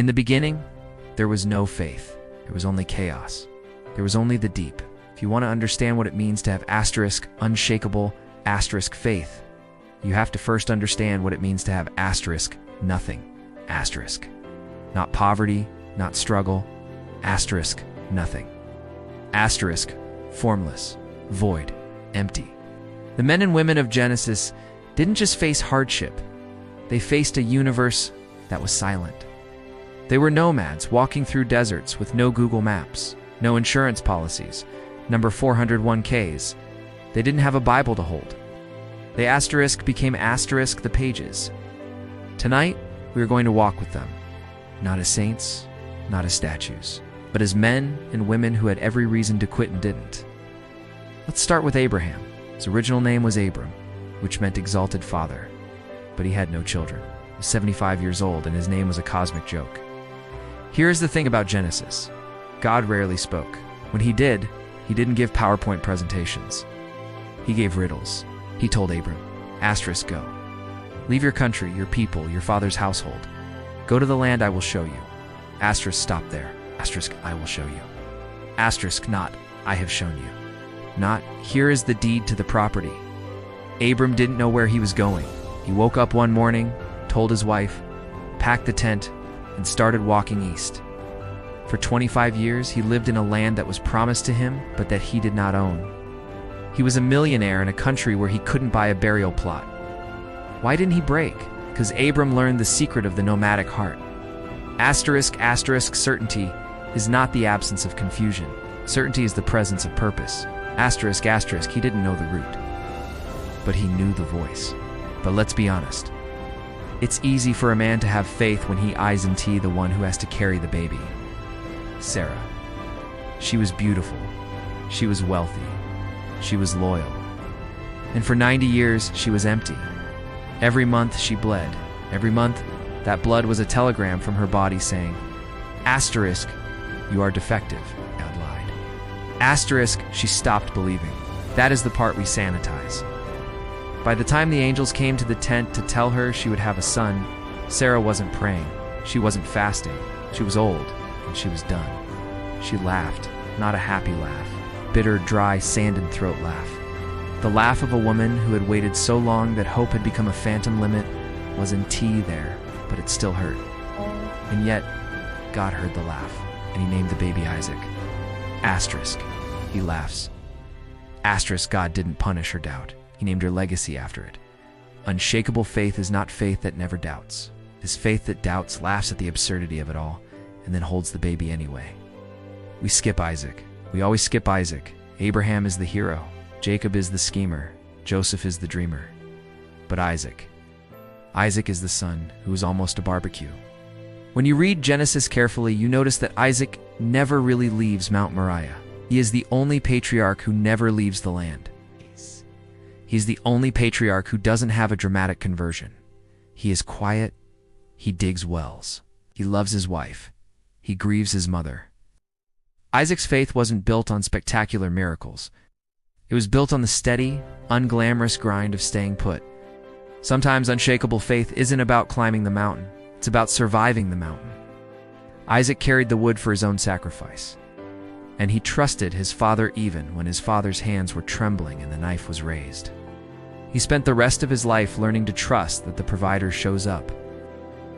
In the beginning, there was no faith. There was only chaos. There was only the deep. If you want to understand what it means to have unshakable faith, you have to first understand what it means to have nothing. Not poverty, not struggle, nothing. Formless, void, empty. The men and women of Genesis didn't just face hardship. They faced a universe that was silent. They were nomads walking through deserts with no Google Maps, no insurance policies, number 401ks. They didn't have a Bible to hold. They became the pages. Tonight, we are going to walk with them, not as saints, not as statues, but as men and women who had every reason to quit and didn't. Let's start with Abraham. His original name was Abram, which meant exalted father, but he had no children. He was 75 years old, and his name was a cosmic joke. Here's the thing about Genesis. God rarely spoke. When he did, he didn't give PowerPoint presentations. He gave riddles. He told Abram, go. Leave your country, your people, your father's household. Go to the land I will show you. Stop there. I will show you. Not, I have shown you. Not, here is the deed to the property. Abram didn't know where he was going. He woke up one morning, told his wife, packed the tent, and started walking east. For 25 years, he lived in a land that was promised to him, but that he did not own. He was a millionaire in a country where he couldn't buy a burial plot. Why didn't he break? Because Abram learned the secret of the nomadic heart. Certainty is not the absence of confusion. Certainty is the presence of purpose. He didn't know the root, but he knew the voice. But let's be honest. It's easy for a man to have faith when he eyes the one who has to carry the baby. Sarah. She was beautiful. She was wealthy. She was loyal. And for 90 years, she was empty. Every month she bled. Every month, that blood was a telegram from her body saying, you are defective. God lied. She stopped believing. That is the part we sanitize. By the time the angels came to the tent to tell her she would have a son, Sarah wasn't praying. She wasn't fasting. She was old, and she was done. She laughed, not a happy laugh. Bitter, dry, sanded throat laugh. The laugh of a woman who had waited so long that hope had become a phantom limit was in there, but it still hurt. And yet, God heard the laugh, and he named the baby Isaac. He laughs. God didn't punish her doubt. He named her legacy after it. Unshakable faith is not faith that never doubts. It is faith that doubts, laughs at the absurdity of it all, and then holds the baby anyway. We skip Isaac. We always skip Isaac. Abraham is the hero. Jacob is the schemer. Joseph is the dreamer. But Isaac is the son who is almost a barbecue. When you read Genesis carefully, you notice that Isaac never really leaves Mount Moriah. He is the only patriarch who never leaves the land. He's the only patriarch who doesn't have a dramatic conversion. He is quiet. He digs wells. He loves his wife. He grieves his mother. Isaac's faith wasn't built on spectacular miracles. It was built on the steady, unglamorous grind of staying put. Sometimes unshakable faith isn't about climbing the mountain. It's about surviving the mountain. Isaac carried the wood for his own sacrifice. And he trusted his father even when his father's hands were trembling and the knife was raised. He spent the rest of his life learning to trust that the provider shows up,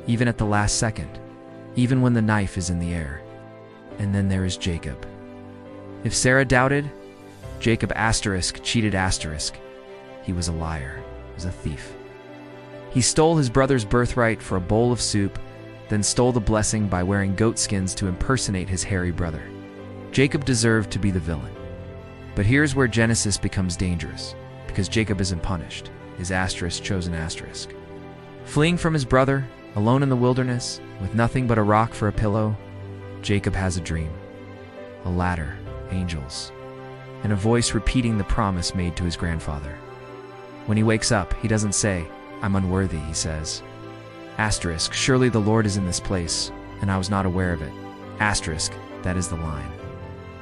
even at the last second, even when the knife is in the air. And then there is Jacob. If Sarah doubted, Jacob cheated. He was a liar. He was a thief. He stole his brother's birthright for a bowl of soup, then stole the blessing by wearing goat skins to impersonate his hairy brother. Jacob deserved to be the villain. But here's where Genesis becomes dangerous, because Jacob isn't punished. His chosen asterisk. Fleeing from his brother, alone in the wilderness, with nothing but a rock for a pillow, Jacob has a dream. A ladder, angels, and a voice repeating the promise made to his grandfather. When he wakes up, he doesn't say, "I'm unworthy," he says. Surely the Lord is in this place, and I was not aware of it. That is the line.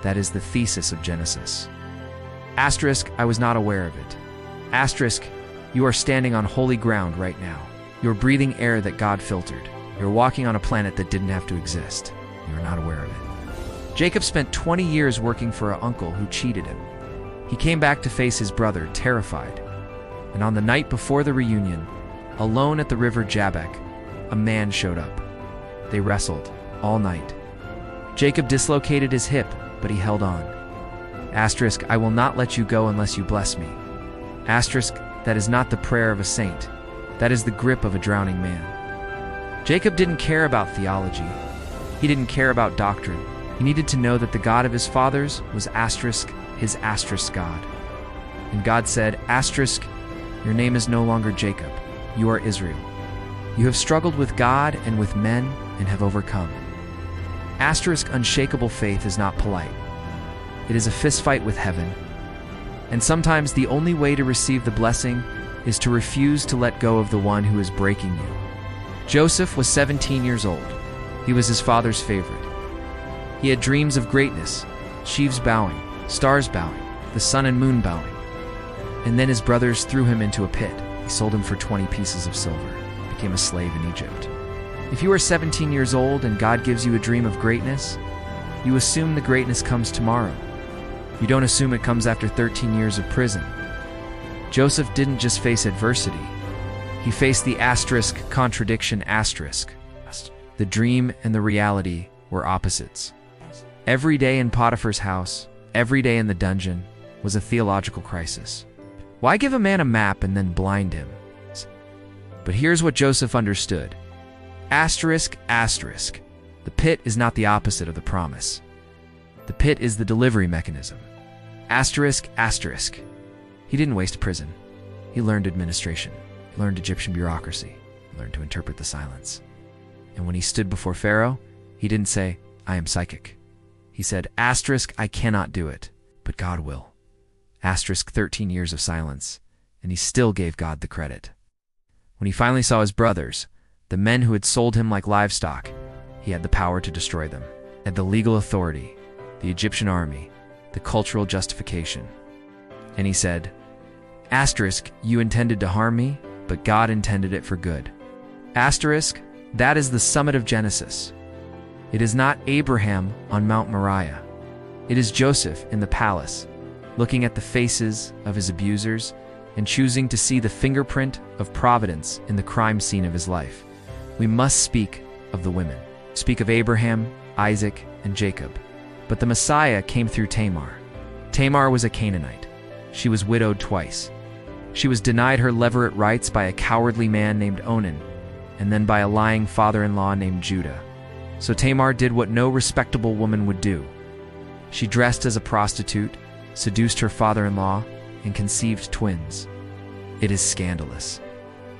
That is the thesis of Genesis. I was not aware of it. You are standing on holy ground right now. You're breathing air that God filtered. You're walking on a planet that didn't have to exist. You are not aware of it. Jacob spent 20 years working for an uncle who cheated him. He came back to face his brother, terrified. And on the night before the reunion, alone at the river Jabbok, a man showed up. They wrestled all night. Jacob dislocated his hip, but he held on. Asterisk, I will not let you go unless you bless me. Asterisk, that is not the prayer of a saint. That is the grip of a drowning man. Jacob didn't care about theology. He didn't care about doctrine. He needed to know that the God of his fathers was asterisk, his asterisk God. And God said, asterisk, your name is no longer Jacob. You are Israel. You have struggled with God and with men and have overcome. Asterisk, unshakable faith is not polite. It is a fistfight with heaven. And sometimes the only way to receive the blessing is to refuse to let go of the one who is breaking you. Joseph was 17 years old. He was his father's favorite. He had dreams of greatness, sheaves bowing, stars bowing, the sun and moon bowing. And then his brothers threw him into a pit. He sold him for 20 pieces of silver, became a slave in Egypt. If you are 17 years old and God gives you a dream of greatness, you assume the greatness comes tomorrow. You don't assume it comes after 13 years of prison. Joseph didn't just face adversity. He faced the asterisk contradiction asterisk. The dream and the reality were opposites. Every day in Potiphar's house, every day in the dungeon, was a theological crisis. Why give a man a map and then blind him? But here's what Joseph understood. Asterisk, asterisk. The pit is not the opposite of the promise. The pit is the delivery mechanism. Asterisk, asterisk. He didn't waste prison. He learned administration. He learned Egyptian bureaucracy. He learned to interpret the silence. And when he stood before Pharaoh, he didn't say, I am psychic. He said, asterisk, I cannot do it, but God will. Asterisk, 13 years of silence, and he still gave God the credit. When he finally saw his brothers, the men who had sold him like livestock, he had the power to destroy them. Had the legal authority, the Egyptian army, the cultural justification. And he said, asterisk, you intended to harm me, but God intended it for good. Asterisk, that is the summit of Genesis. It is not Abraham on Mount Moriah. It is Joseph in the palace, looking at the faces of his abusers and choosing to see the fingerprint of providence in the crime scene of his life. We must speak of the women. Speak of Abraham, Isaac, and Jacob. But the Messiah came through Tamar. Tamar was a Canaanite. She was widowed twice. She was denied her levirate rights by a cowardly man named Onan, and then by a lying father-in-law named Judah. So Tamar did what no respectable woman would do. She dressed as a prostitute, seduced her father-in-law, and conceived twins. It is scandalous.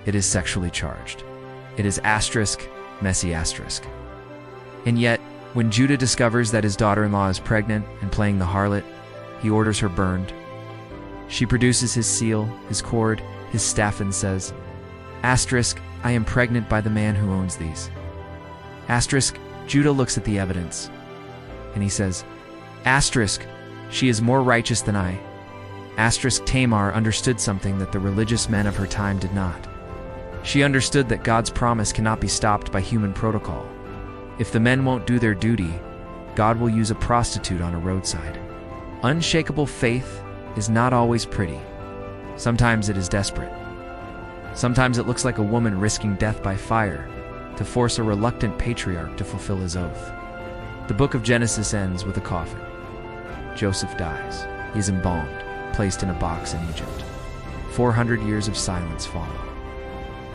It is sexually charged. It is asterisk, messy asterisk. And yet, when Judah discovers that his daughter-in-law is pregnant and playing the harlot, he orders her burned. She produces his seal, his cord, his staff, and says, asterisk, I am pregnant by the man who owns these. Asterisk, Judah looks at the evidence, and he says, asterisk, she is more righteous than I. Asterisk, Tamar understood something that the religious men of her time did not. She understood that God's promise cannot be stopped by human protocol. If the men won't do their duty, God will use a prostitute on a roadside. Unshakable faith is not always pretty. Sometimes it is desperate. Sometimes it looks like a woman risking death by fire to force a reluctant patriarch to fulfill his oath. The book of Genesis ends with a coffin. Joseph dies. He is embalmed, placed in a box in Egypt. 400 years of silence follow.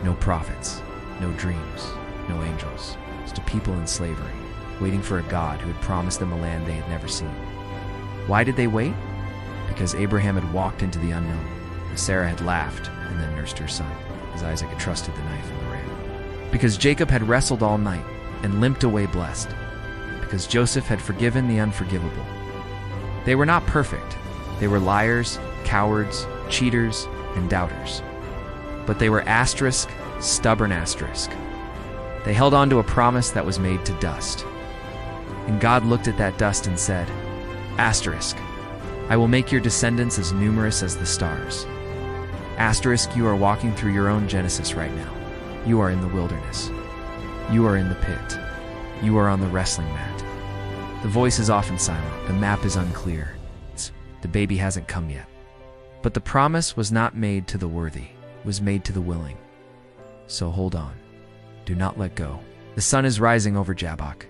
No prophets, no dreams, no angels, just a people in slavery, waiting for a God who had promised them a land they had never seen. Why did they wait? Because Abraham had walked into the unknown, as Sarah had laughed and then nursed her son, as Isaac had trusted the knife and the ram. Because Jacob had wrestled all night and limped away blessed. Because Joseph had forgiven the unforgivable. They were not perfect. They were liars, cowards, cheaters, and doubters. But they were asterisk, stubborn asterisk. They held on to a promise that was made to dust. And God looked at that dust and said, asterisk, I will make your descendants as numerous as the stars. Asterisk, you are walking through your own Genesis right now. You are in the wilderness. You are in the pit. You are on the wrestling mat. The voice is often silent. The map is unclear. The baby hasn't come yet. But the promise was not made to the worthy. It was made to the willing. So hold on. Do not let go. The sun is rising over Jabbok.